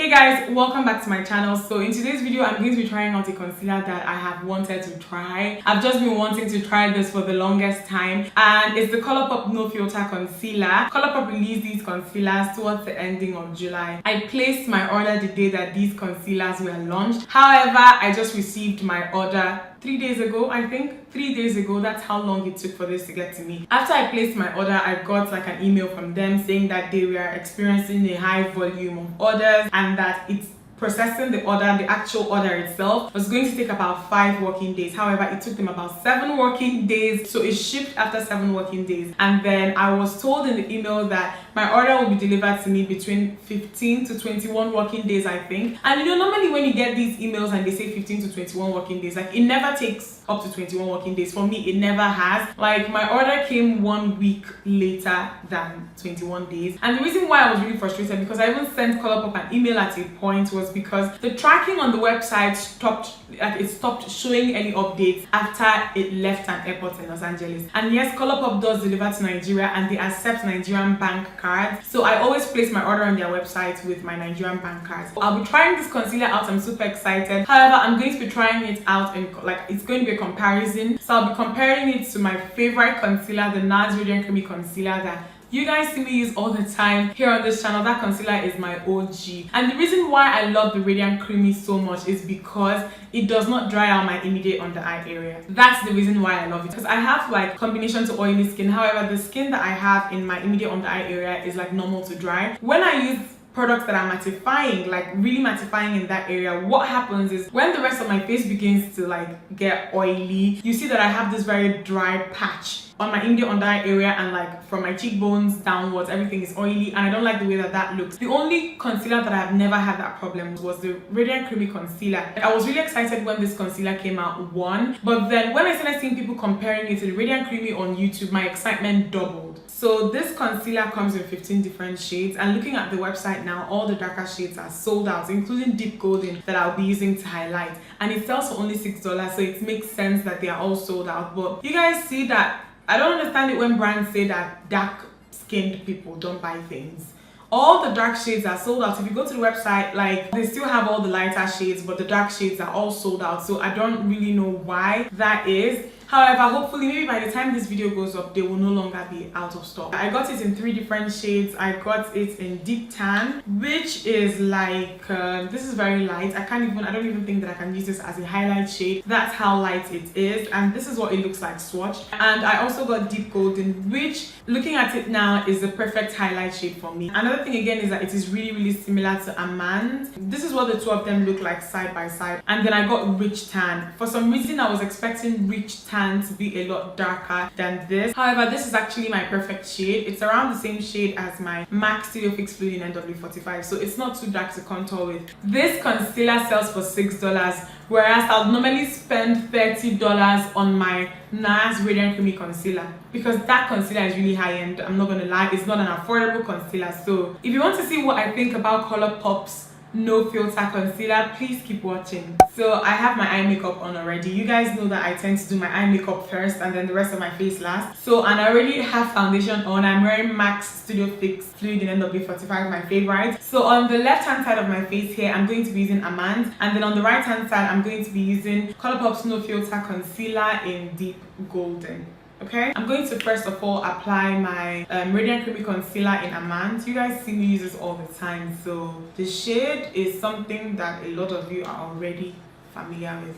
Hey guys, welcome back to my channel. So in today's video, I'm going to be trying out a concealer that I have wanted to try. I've just been wanting to try this for the longest time, and it's the Colourpop No Filter Concealer. Colourpop released these concealers towards the ending of July. I placed my order the day that these concealers were launched. However, I just received my order 3 days ago, I think. 3 days ago, that's how long it took for this to get to me. After I placed my order, I got like an email from them saying that they were experiencing a high volume of orders and that it's processing the order, the actual order itself, was going to take about 5 working days. However, it took them about 7 working days, so it shipped after 7 working days. And then I was told in the email that my order will be delivered to me between 15 to 21 working days, I think. And you know, normally when you get these emails and they say 15 to 21 working days, like it never takes up to 21 working days. For me, it never has. Like my order came 1 week later than 21 days. And the reason why I was really frustrated, because I even sent Colourpop an email at a point, was because the tracking on the website stopped showing any updates after it left an airport in Los Angeles. And yes, Colourpop does deliver to Nigeria and they accept Nigerian bank cards. So I always place my order on their website with my Nigerian bank cards. I'll be trying this concealer out. I'm super excited. However, I'm going to be trying it out and it's going to be a comparison. So I'll be comparing it to my favorite concealer, the Nars Radiant Creamy Concealer that you guys see me use all the time here on this channel. That concealer is my OG. And the reason why I love the Radiant Creamy so much is because it does not dry out my immediate under eye area. That's the reason why I love it. Because I have like combination to oily skin. However, the skin that I have in my immediate under eye area is like normal to dry. When I use products that are mattifying, like really mattifying in that area, what happens is when the rest of my face begins to like get oily, you see that I have this very dry patch on my immediate under eye area, and like from my cheekbones downwards, everything is oily, and I don't like the way that that looks. The only concealer that I have never had that problem was the Radiant Creamy Concealer. I was really excited when this concealer came out, one, but then when I started seeing people comparing it to the Radiant Creamy on YouTube, my excitement doubled. So this concealer comes in 15 different shades, and looking at the website now, all the darker shades are sold out, including deep golden that I'll be using to highlight, and it sells for only $6, so it makes sense that they are all sold out. But you guys see that I don't understand it when brands say that dark skinned people don't buy things. All the dark shades are sold out. If you go to the website, like they still have all the lighter shades, but the dark shades are all sold out. So I don't really know why that is. However, hopefully maybe by the time this video goes up, they will no longer be out of stock. I got it in 3 different shades. I got it in deep tan, which is like this is very light. I don't even think that I can use this as a highlight shade. That's how light it is, and this is what it looks like swatched. And I also got deep golden, which looking at it now is the perfect highlight shade for me. Another thing again is that it is really similar to Amande. This is what the two of them look like side by side. And then I got rich tan. For some reason I was expecting rich tan to be a lot darker than this. However, this is actually my perfect shade. It's around the same shade as my MAC Studio Fix Fluid in NW45, so it's not too dark to contour with. This concealer sells for $6, whereas I'll normally spend $30 on my Nars Radiant Creamy Concealer, because that concealer is really high-end. I'm not gonna lie, it's not an affordable concealer. So if you want to see what I think about Colourpop's No Filter Concealer, please keep watching. So I have my eye makeup on already. You guys know that I tend to do my eye makeup first and then the rest of my face last. So, and I already have foundation on. I'm wearing MAC Studio Fix Fluid in NW45, my favorite. So on the left hand side of my face here, I'm going to be using Amande, and then on the right hand side, I'm going to be using Colourpop's No Filter Concealer in deep golden. Okay, I'm going to first of all apply my Radiant Creamy Concealer in Amande. You guys see me use this all the time, so the shade is something that a lot of you are already familiar with.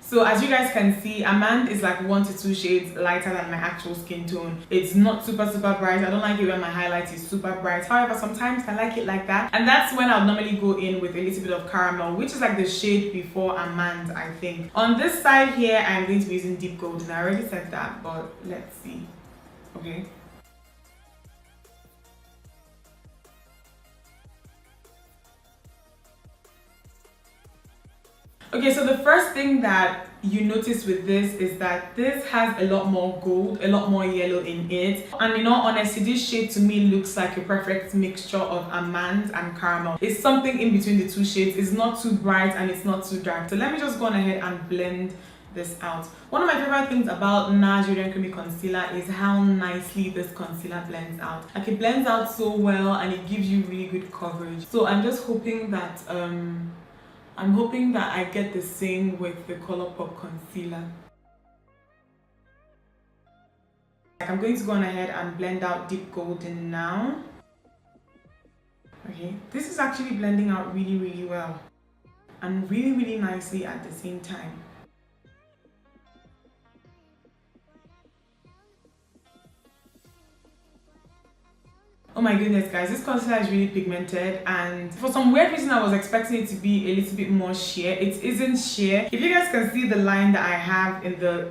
So as you guys can see, Amande is like 1 to 2 shades lighter than my actual skin tone. It's not super bright. I don't like it when my highlight is super bright. However, sometimes I like it like that. And that's when I'll normally go in with a little bit of caramel, which is like the shade before Amande, I think. On this side here, I'm going to be using deep golden. I already said that, but let's see. Okay. Okay, so the first thing that you notice with this is that this has a lot more gold, a lot more yellow in it. And in all honesty, this shade to me looks like a perfect mixture of Amande and caramel. It's something in between the two shades. It's not too bright and it's not too dark. So let me just go on ahead and blend this out. One of my favorite things about Nars Radiant Creamy Concealer is how nicely this concealer blends out. Like, it blends out so well and it gives you really good coverage. So I'm just hoping that I get the same with the Colourpop concealer. I'm going to go on ahead and blend out Deep Golden now. Okay, this is actually blending out really well and really nicely at the same time. Oh my goodness, guys, this concealer is really pigmented, and for some weird reason I was expecting it to be a little bit more sheer. It isn't sheer. If you guys can see the line that I have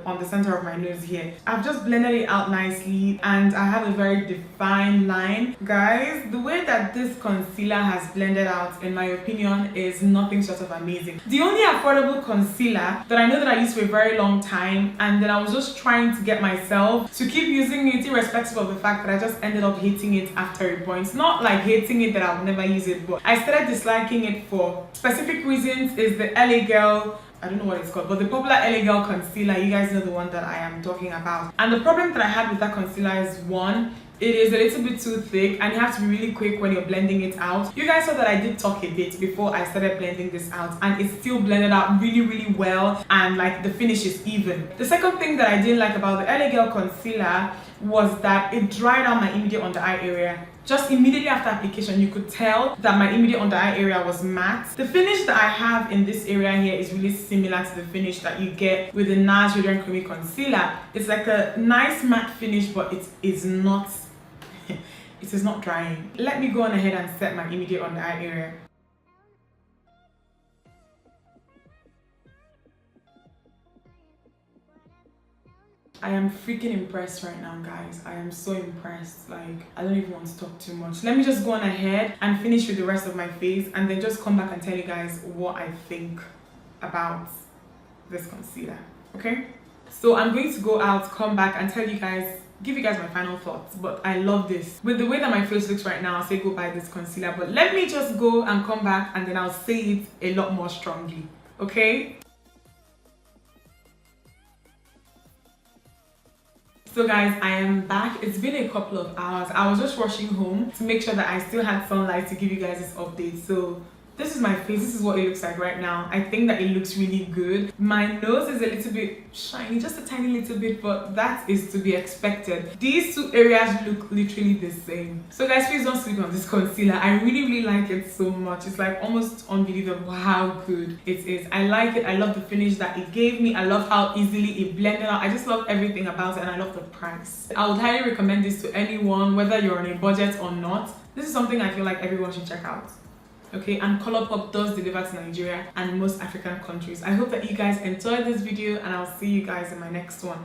on the center of my nose here, I've just blended it out nicely and I have a very defined line. Guys, the way that this concealer has blended out, in my opinion, is nothing short of amazing. The only affordable concealer that I know that I used for a very long time, and then I was just trying to get myself to keep using it irrespective of the fact that I just ended up hating it after a point. It's not like hating it that I would never use it, but I started disliking it for specific reasons. Is the LA Girl, I don't know what it's called, but the popular LA Girl concealer. You guys know the one that I am talking about. And the problem that I had with that concealer is, one, it is a little bit too thick and you have to be really quick when you're blending it out. You guys saw that I did talk a bit before I started blending this out, and it still blended out really well, and like the finish is even. The second thing that I didn't like about the LA Girl concealer was that it dried out my immediate under eye area. Just immediately after application, you could tell that my immediate under eye area was matte. The finish that I have in this area here is really similar to the finish that you get with the Nars Radiant Creamy Concealer. It's like a nice matte finish, but it is not it is not drying. Let me go on ahead and set my immediate under eye area. I am freaking impressed right now, guys. I am so impressed. Like, I don't even want to talk too much. Let me just go on ahead and finish with the rest of my face, and then just come back and tell you guys what I think about this concealer. Okay? So I'm going to go out, come back, and give you guys my final thoughts. But I love this. With the way that my face looks right now, I'll say go buy this concealer. But let me just go and come back, and then I'll say it a lot more strongly. Okay? So guys, I am back. It's been a couple of hours. I was just rushing home to make sure that I still had sunlight to give you guys this update. So this is my face. This is what it looks like right now. I think that it looks really good. My nose is a little bit shiny, just a tiny little bit, but that is to be expected. These two areas look literally the same. So guys, please don't sleep on this concealer. I really like it so much. It's like almost unbelievable how good it is. I like it. I love the finish that it gave me. I love how easily it blended out. I just love everything about it, and I love the price. I would highly recommend this to anyone, whether you're on a budget or not. This is something I feel like everyone should check out. Okay, and Colourpop does deliver to Nigeria and most African countries. I hope that you guys enjoyed this video, and I'll see you guys in my next one.